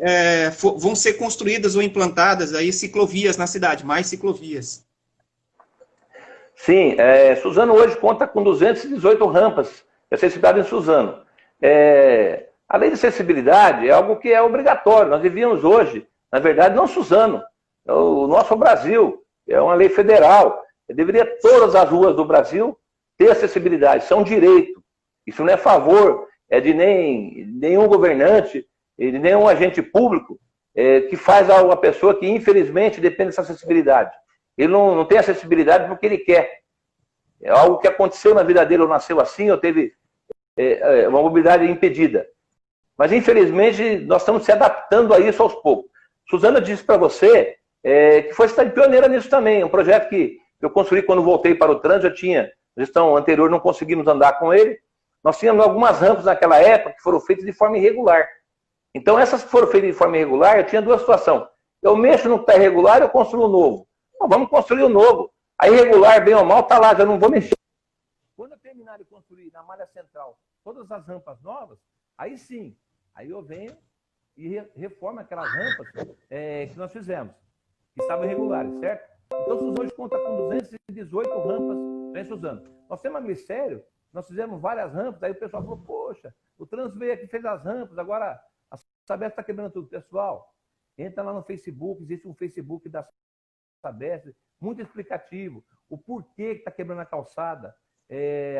A: vão ser construídas ou implantadas aí ciclovias na cidade, mais ciclovias.
B: Sim, Suzano hoje conta com 218 rampas de acessibilidade em Suzano. A lei de acessibilidade é algo que é obrigatório. Nós devíamos hoje, na verdade, não Suzano, o nosso Brasil, é uma lei federal. Deveria todas as ruas do Brasil ter acessibilidade, isso é um direito. Isso não é favor de nenhum governante, de nenhum agente público que faz a uma pessoa que, infelizmente, depende dessa acessibilidade. Ele não tem acessibilidade porque ele quer. É algo que aconteceu na vida dele, ou nasceu assim, ou teve uma mobilidade impedida. Mas, infelizmente, nós estamos se adaptando a isso aos poucos. Suzana disse para você que foi cidade pioneira nisso também. Um projeto que eu construí quando voltei para o trânsito, já tinha gestão anterior, não conseguimos andar com ele. Nós tínhamos algumas rampas naquela época que foram feitas de forma irregular. Então, essas que foram feitas de forma irregular, eu tinha duas situações. Eu mexo no que está irregular, eu construo o novo. Então, vamos construir o novo. A irregular, bem ou mal, está lá, já não vou mexer. Quando eu terminar de construir na malha central todas as rampas novas, aí sim, aí eu venho e reformo aquelas rampas que nós fizemos, que estavam irregulares, certo? Então, Suzano hoje conta com 218 rampas em Suzano. Nós temos a Glicério, nós fizemos várias rampas, aí o pessoal falou, poxa, o Trans veio aqui e fez as rampas, agora a Sabesp está quebrando tudo. Pessoal, entra lá no Facebook, existe um Facebook da Sabesp, muito explicativo, o porquê que está quebrando a calçada.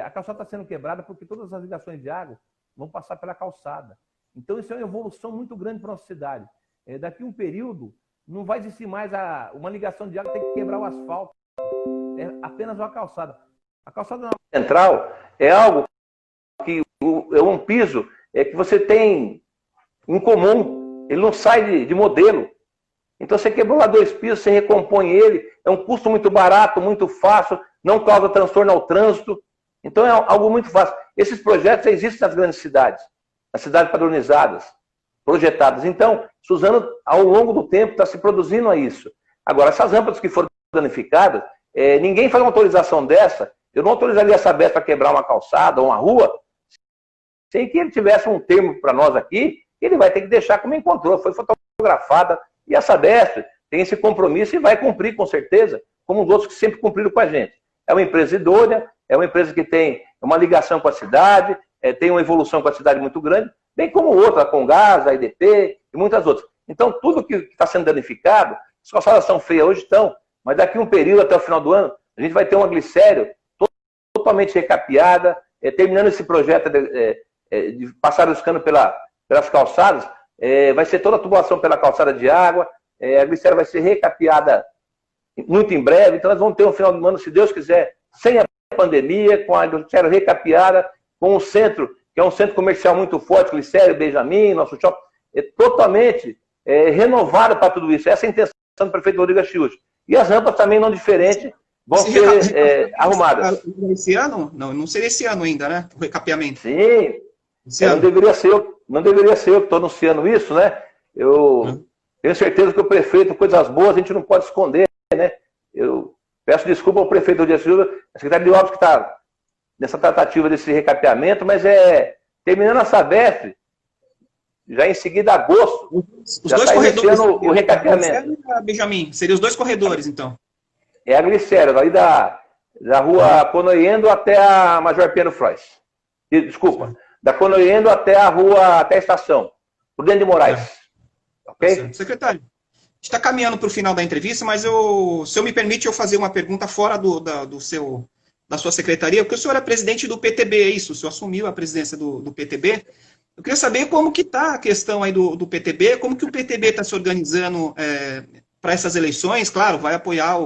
B: A calçada está sendo quebrada porque todas as ligações de água vão passar pela calçada. Então, isso é uma evolução muito grande para a nossa cidade. Daqui a um período, não vai existir mais uma ligação de água, tem que quebrar o asfalto. É apenas uma calçada. A calçada central é algo que é um piso que você tem em comum. Ele não sai de modelo. Então, você quebrou lá 2 pisos, você recompõe ele. É um custo muito barato, muito fácil, não causa transtorno ao trânsito. Então, é algo muito fácil. Esses projetos existem nas grandes cidades, nas cidades padronizadas, projetadas. Então, Suzano, ao longo do tempo, está se produzindo a isso. Agora, essas rampas que foram danificadas, ninguém faz uma autorização dessa. Eu não autorizaria a Sabesp para quebrar uma calçada ou uma rua, sem que ele tivesse um termo para nós aqui, ele vai ter que deixar como encontrou, foi fotografada. E a Sabesp tem esse compromisso e vai cumprir, com certeza, como os outros que sempre cumpriram com a gente. É uma empresa idônea, é uma empresa que tem uma ligação com a cidade, tem uma evolução com a cidade muito grande, bem como outra, a Comgás, a IDP e muitas outras. Então, tudo que está sendo danificado, as calçadas são feias hoje, estão, mas daqui a um período, até o final do ano, a gente vai ter uma Glicério totalmente recapeada, terminando esse projeto de passar os canos pelas calçadas, vai ser toda a tubulação pela calçada de água, a Glicério vai ser recapeada muito em breve, então nós vamos ter um final do ano, se Deus quiser, sem a pandemia, com a Glicério recapeada, com um centro, que é um centro comercial muito forte, Glicério, Benjamin, nosso shopping, totalmente renovado para tudo isso. Essa é a intenção do prefeito Rodrigo Achiuchi. E as rampas também não diferentes, vão ser arrumadas.
A: Esse ano? Não seria esse ano ainda, né? O recapeamento.
B: Sim. Não deveria ser eu que estou anunciando isso, né? Eu tenho certeza que o prefeito, coisas boas, a gente não pode esconder, né? Eu peço desculpa ao prefeito Rodrigo Achiuchi, a secretária de Obras que está nessa tratativa desse recapeamento, mas terminando a Sabesp, já em seguida, agosto,
A: os já dois corredores,
B: o recapeamento.
A: Benjamin, seriam os 2 corredores, então?
B: É a Glicério, ali da rua Conoiendo até a Major Pinheiro Frois. Desculpa, da Conoiendo até a estação, por dentro de Moraes. Ok?
A: Secretário, a gente está caminhando para o final da entrevista, mas se eu me permite, eu fazer uma pergunta fora da sua secretaria, porque o senhor é presidente do PTB, é isso? O senhor assumiu a presidência do PTB. Eu queria saber como que está a questão aí do PTB, como que o PTB está se organizando para essas eleições. Claro, vai apoiar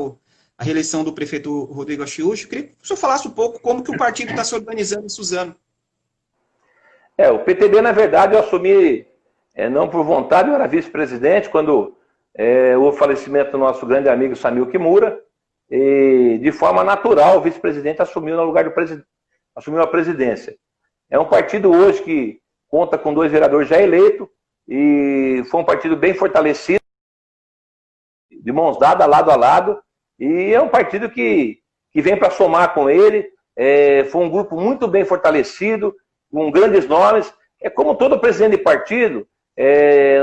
A: a reeleição do prefeito Rodrigo Achiuchi. Eu queria que o senhor falasse um pouco como que o partido está se organizando em Suzano.
B: O PTB, na verdade, eu assumi, não por vontade, eu era vice-presidente, quando houve o falecimento do nosso grande amigo Samil Kimura, e de forma natural o vice-presidente assumiu no lugar do presidente, assumiu a presidência. É um partido hoje que conta com 2 vereadores já eleitos, e foi um partido bem fortalecido, de mãos dadas, lado a lado, e é um partido que vem para somar com ele. Foi um grupo muito bem fortalecido, com grandes nomes. Como todo presidente de partido,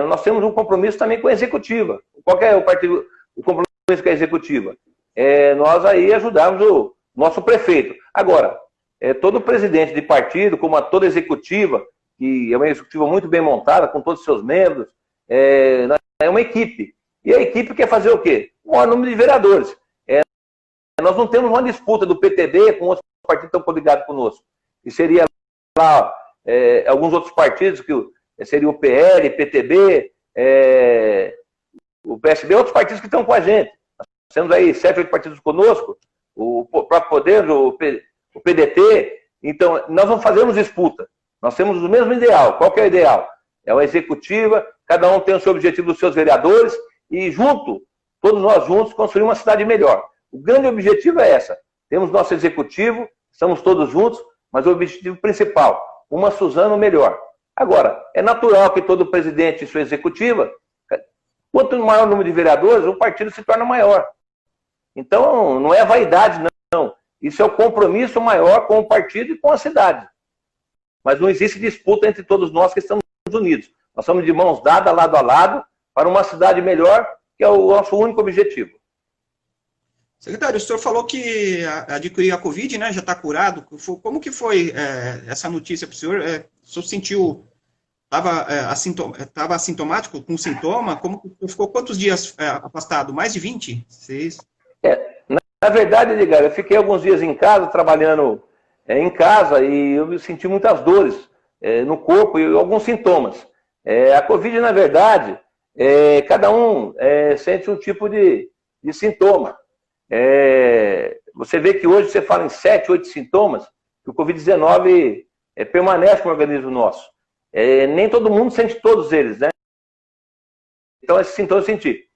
B: nós temos um compromisso também com a executiva. Qual que é o compromisso com a executiva? Nós aí ajudamos o nosso prefeito. Agora, todo presidente de partido, como toda executiva, que é uma executiva muito bem montada, com todos os seus membros, é uma equipe. E a equipe quer fazer o quê? O maior número de vereadores. Nós não temos uma disputa do PTB com outros partidos que estão coligados conosco. E seria lá alguns outros partidos, que seria o PL, PTB, o PSB, outros partidos que estão com a gente. Nós temos aí 7, 8 partidos conosco, o próprio Podemos, o PDT. Então, nós não fazemos disputa. Nós temos o mesmo ideal. Qual que é o ideal? É uma executiva, cada um tem o seu objetivo dos seus vereadores, e todos nós juntos, construir uma cidade melhor. O grande objetivo é essa. Temos nosso executivo, estamos todos juntos, mas o objetivo principal, uma Suzano melhor. Agora, é natural que todo presidente e sua executiva Quanto maior o número de vereadores, o partido se torna maior. Então, não é vaidade, não. Isso é o compromisso maior com o partido e com a cidade. Mas não existe disputa entre todos nós que estamos unidos. Nós somos de mãos dadas, lado a lado, para uma cidade melhor, que é o nosso único objetivo.
A: Secretário, o senhor falou que adquiriu a Covid, né? Já está curado. Como que foi essa notícia para o senhor? O senhor sentiu, estava assintomático, com sintoma? Ficou quantos dias afastado? Mais de 20?
B: Na verdade, Edgar, eu fiquei alguns dias em casa, trabalhando em casa, e eu senti muitas dores no corpo e alguns sintomas. A Covid, na verdade, cada um sente um tipo de sintoma. Você vê que hoje você fala em 7, 8 sintomas, que o Covid-19 permanece no organismo nosso. Nem todo mundo sente todos eles, né? Então, esses sintomas eu senti.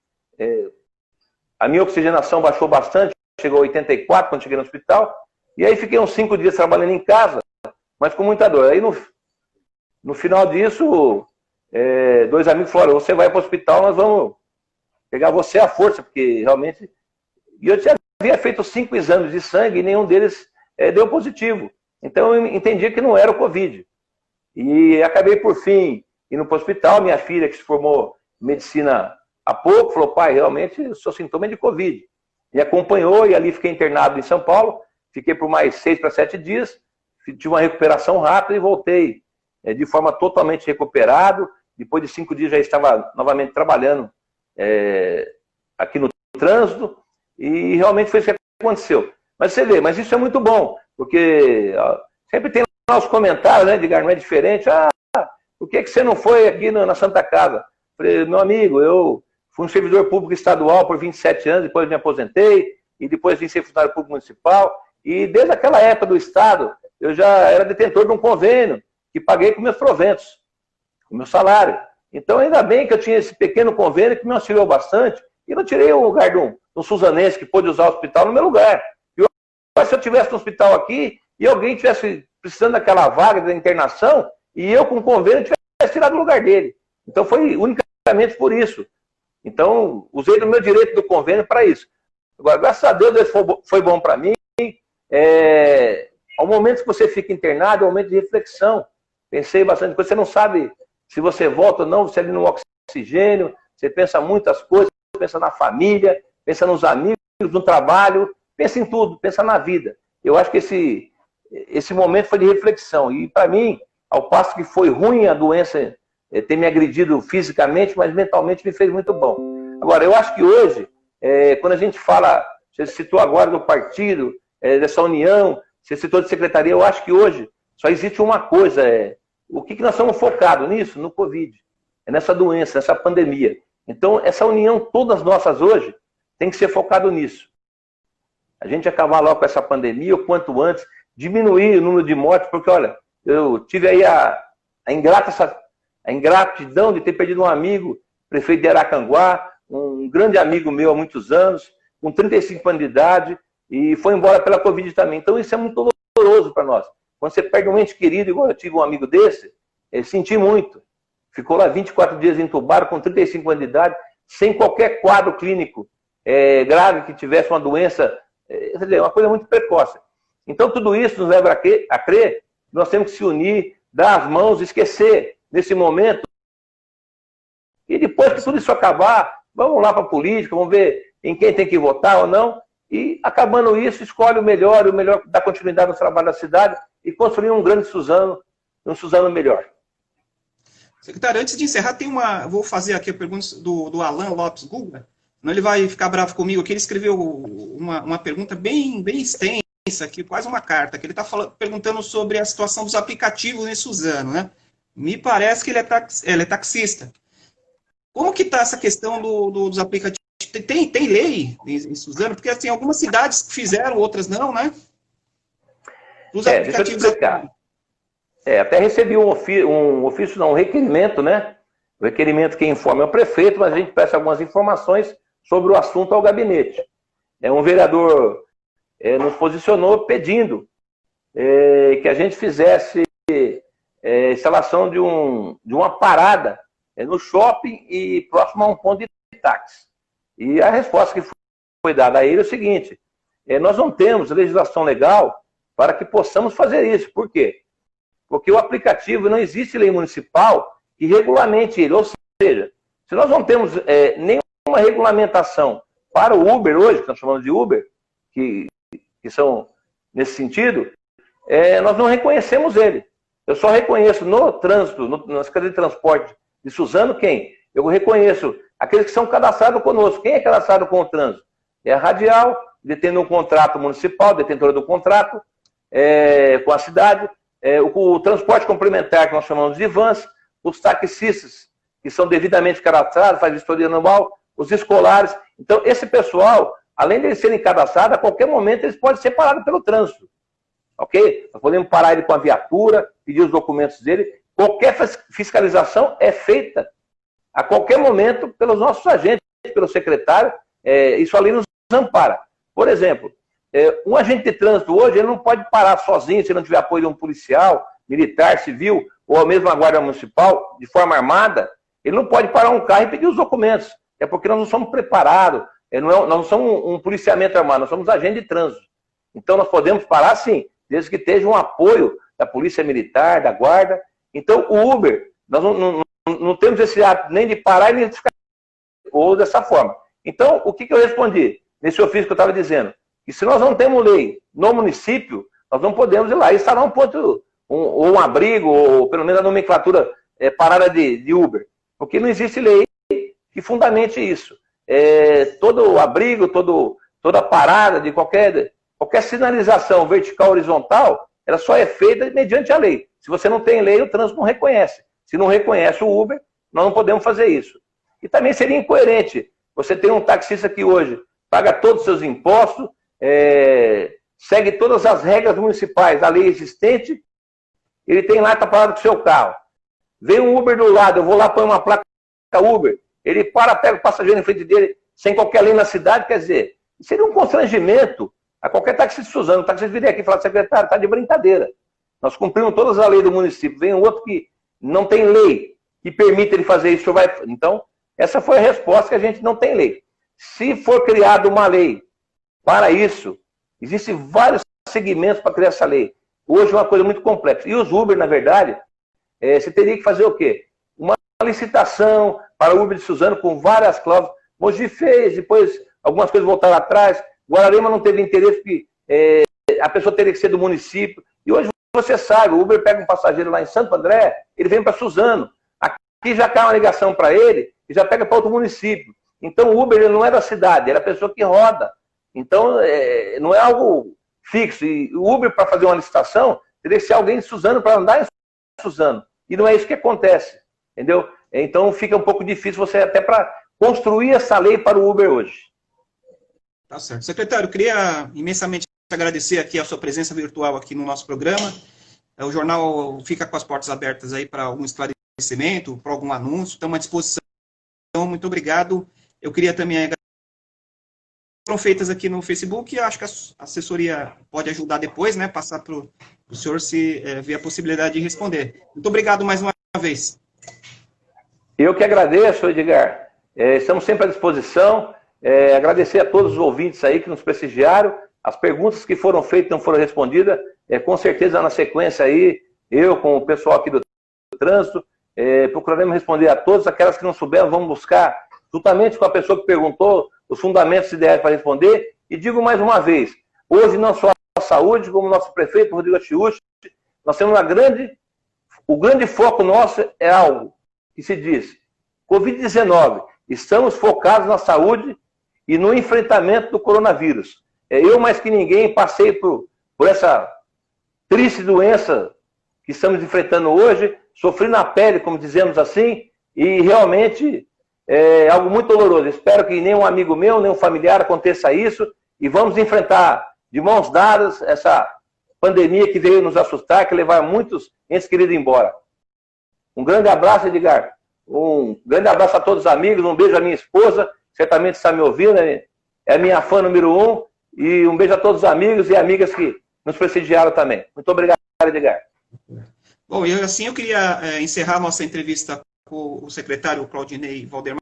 B: A minha oxigenação baixou bastante, chegou a 84 quando cheguei no hospital, e aí fiquei uns 5 dias trabalhando em casa, mas com muita dor. Aí no final disso, 2 amigos falaram, você vai para o hospital, nós vamos pegar você à força, porque realmente... E eu já havia feito 5 exames de sangue e nenhum deles deu positivo. Então eu entendi que não era o Covid. E acabei, por fim, indo para o hospital. Minha filha, que se formou em medicina há pouco, falou, pai, realmente o seu sintoma é de Covid. Me acompanhou e ali fiquei internado em São Paulo. Fiquei por mais 6 para 7 dias. Tive uma recuperação rápida e voltei de forma totalmente recuperado. Depois de 5 dias já estava novamente trabalhando aqui no trânsito. E realmente foi isso que aconteceu. Mas você vê, mas isso é muito bom, porque sempre tem lá os comentários, né, Edgar, não é diferente. Por que você não foi aqui na Santa Casa? Falei, meu amigo, eu fui um servidor público estadual por 27 anos, depois me aposentei, e depois vim ser funcionário público municipal, e desde aquela época do Estado, eu já era detentor de um convênio, que paguei com meus proventos, com meu salário. Então, ainda bem que eu tinha esse pequeno convênio que me auxiliou bastante, e não tirei o lugar de um suzanense que pôde usar o hospital no meu lugar. Se eu tivesse no hospital aqui e alguém tivesse precisando daquela vaga da internação e eu com convênio tivesse tirado o lugar dele. Então foi unicamente por isso. Então usei do meu direito do convênio para isso. Agora, graças a Deus, isso foi bom para mim. Ao momento que você fica internado, é um momento de reflexão. Pensei bastante coisa. Você não sabe se você volta ou não, você ali no oxigênio, você pensa muitas coisas, pensa na família, pensa nos amigos, no trabalho, pensa em tudo, pensa na vida. Eu acho que esse momento foi de reflexão. E para mim, ao passo que foi ruim a doença ter me agredido fisicamente, mas mentalmente me fez muito bom. Agora, eu acho que hoje, quando a gente fala, você citou agora do partido, dessa união, você citou de secretaria, eu acho que hoje só existe uma coisa, o que nós estamos focados nisso? No Covid, nessa doença, nessa pandemia. Então, essa união, todas nossas hoje, tem que ser focado nisso. A gente acabar logo com essa pandemia, o quanto antes, diminuir o número de mortes, porque, olha, eu tive aí a ingratidão de ter perdido um amigo, prefeito de Aracanguá, um grande amigo meu há muitos anos, com 35 anos de idade, e foi embora pela Covid também. Então, isso é muito doloroso para nós. Quando você perde um ente querido, igual eu tive um amigo desse, senti muito. Ficou lá 24 dias entubado, com 35 anos de idade, sem qualquer quadro clínico grave, que tivesse uma doença, uma coisa muito precoce. Então, tudo isso nos leva a crer que nós temos que se unir, dar as mãos, esquecer nesse momento. E depois que tudo isso acabar, vamos lá para a política, vamos ver em quem tem que votar ou não. E, acabando isso, escolhe o melhor dá continuidade no trabalho da cidade e construir um grande Suzano, um Suzano melhor.
A: Secretário, antes de encerrar, vou fazer aqui a pergunta do Alan Lopes Guga. Não, ele vai ficar bravo comigo aqui. Ele escreveu uma pergunta bem extensa aqui, quase uma carta, que ele está perguntando sobre a situação dos aplicativos em Suzano, né? Me parece que ele é taxista. Como que está essa questão dos aplicativos? Tem lei em Suzano? Porque assim, algumas cidades fizeram, outras não, né? Os aplicativos...
B: Deixa eu explicar. Até recebi um requerimento, né? O requerimento quem informa é o prefeito, mas a gente peça algumas informações sobre o assunto ao gabinete. Um vereador nos posicionou pedindo que a gente fizesse instalação de uma parada no shopping e próximo a um ponto de táxis. E a resposta que foi dada a ele é o seguinte: nós não temos legislação legal para que possamos fazer isso. Por quê? Porque o aplicativo, não existe lei municipal que regulamente ele. Ou seja, se nós não temos nenhuma regulamentação para o Uber hoje, que nós chamamos de Uber, que são nesse sentido, nós não reconhecemos ele. Eu só reconheço no trânsito, na Secretaria de Transporte de Suzano, quem? Eu reconheço aqueles que são cadastrados conosco. Quem é cadastrado com o trânsito? É a Radial, detendo um contrato municipal, detentora do contrato, com a cidade, o transporte complementar, que nós chamamos de vans, os taxistas, que são devidamente cadastrados, faz vistoria anual, os escolares. Então, esse pessoal, além de eles serem cadastrados, a qualquer momento eles podem ser parados pelo trânsito. Ok? Nós podemos parar ele com a viatura, pedir os documentos dele. Qualquer fiscalização é feita a qualquer momento pelos nossos agentes, pelo secretário. Isso ali nos ampara. Por exemplo, um agente de trânsito hoje, ele não pode parar sozinho se não tiver apoio de um policial, militar, civil, ou mesmo a guarda municipal, de forma armada. Ele não pode parar um carro e pedir os documentos. É porque nós não somos preparados. Nós não somos um policiamento armado, nós somos agentes de trânsito. Então nós podemos parar sim, desde que esteja um apoio da polícia militar, da guarda. Então o Uber, nós não temos esse ato nem de parar e nem de ficar ou dessa forma. Então, o que eu respondi nesse ofício que eu estava dizendo? Que se nós não temos lei no município, nós não podemos ir lá instalar um ponto, ou um abrigo, ou pelo menos a nomenclatura parada de Uber. Porque não existe lei que fundamente isso. Todo o abrigo, toda parada de qualquer sinalização vertical ou horizontal, ela só é feita mediante a lei. Se você não tem lei, o trânsito não reconhece. Se não reconhece o Uber, nós não podemos fazer isso. E também seria incoerente. Você tem um taxista que hoje paga todos os seus impostos, segue todas as regras municipais da lei existente, ele tem lá, está parado com o seu carro. Vem um Uber do lado, eu vou lá, põe uma placa Uber, ele pega o passageiro em frente dele, sem qualquer lei na cidade, quer dizer, seria um constrangimento a qualquer taxista de Suzano. O taxista viria aqui e falar: secretário, está de brincadeira. Nós cumprimos todas as leis do município, vem um outro que não tem lei que permite ele fazer isso. Então, essa foi a resposta, que a gente não tem lei. Se for criada uma lei para isso, existem vários segmentos para criar essa lei. Hoje é uma coisa muito complexa. E os Uber, na verdade, você teria que fazer o quê? Uma licitação para o Uber de Suzano com várias cláusulas. Mogi fez, depois algumas coisas voltaram atrás. Guararema não teve interesse, porque a pessoa teria que ser do município. E hoje você sabe, o Uber pega um passageiro lá em Santo André, ele vem para Suzano. Aqui já cai uma ligação para ele e já pega para outro município. Então o Uber, ele não é da cidade, era a pessoa que roda. Então não é algo fixo. E o Uber, para fazer uma licitação, teria que ser alguém de Suzano para andar em Suzano. E não é isso que acontece, entendeu? Então fica um pouco difícil você até para construir essa lei para o Uber hoje.
A: Tá certo. Secretário, eu queria imensamente agradecer aqui a sua presença virtual aqui no nosso programa. O jornal fica com as portas abertas aí para algum esclarecimento, para algum anúncio. Estamos à disposição. Muito obrigado. Eu queria também foram feitas aqui no Facebook, e acho que a assessoria pode ajudar depois, né, passar para o senhor se ver a possibilidade de responder. Muito obrigado mais uma vez.
B: Eu que agradeço, Edgar. Estamos sempre à disposição. Agradecer a todos os ouvintes aí que nos prestigiaram. As perguntas que foram feitas não foram respondidas. Com certeza, na sequência aí, eu com o pessoal aqui do trânsito, procuraremos responder a todas. Aquelas que não souberam, vamos buscar, juntamente com a pessoa que perguntou, os fundamentos ideais para responder. E digo mais uma vez, hoje não só a saúde, como o nosso prefeito, Rodrigo Achiuchi, nós temos o grande foco nosso é algo que se diz Covid-19. Estamos focados na saúde e no enfrentamento do coronavírus. Eu, mais que ninguém, passei por essa triste doença que estamos enfrentando hoje, sofri na pele, como dizemos assim, e realmente é algo muito doloroso. Espero que nenhum amigo meu, nenhum familiar aconteça isso, e vamos enfrentar de mãos dadas essa pandemia que veio nos assustar, que levar muitos entes queridos embora. Um grande abraço, Edgar. Um grande abraço a todos os amigos, um beijo à minha esposa, certamente está me ouvindo, é a minha fã número 1, e um beijo a todos os amigos e amigas que nos prestigiaram também. Muito obrigado, Edgar.
A: Bom, e assim eu queria encerrar nossa entrevista com o secretário Claudinei Valdemar.